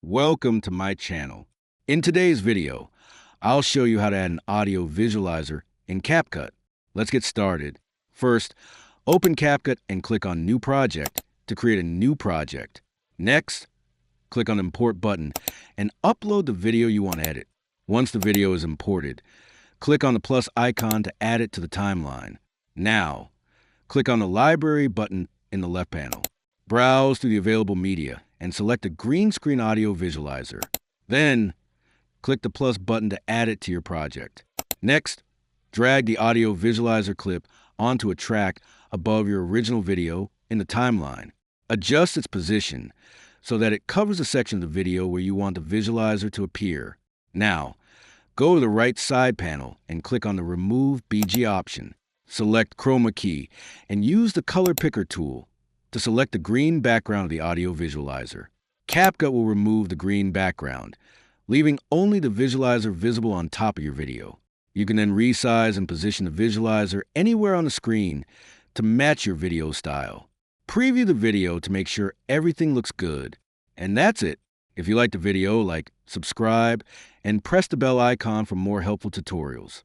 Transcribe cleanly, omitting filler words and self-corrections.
Welcome to my channel. In today's video, I'll show you how to add an audio visualizer in CapCut. Let's get started. First, open CapCut and click on New Project to create a new project. Next, click on Import button and upload the video you want to edit. Once the video is imported, click on the plus icon to add it to the timeline. Now, click on the Library button in the left panel. Browse through the available media and select a green screen audio visualizer. Then, click the plus button to add it to your project. Next, drag the audio visualizer clip onto a track above your original video in the timeline. Adjust its position so that it covers the section of the video where you want the visualizer to appear. Now, go to the right side panel and click on the Remove BG option. Select Chroma Key and use the Color Picker tool to select the green background of the audio visualizer. CapCut will remove the green background, leaving only the visualizer visible on top of your video. You can then resize and position the visualizer anywhere on the screen to match your video style. Preview the video to make sure everything looks good. And that's it. If you liked the video, subscribe, and press the bell icon for more helpful tutorials.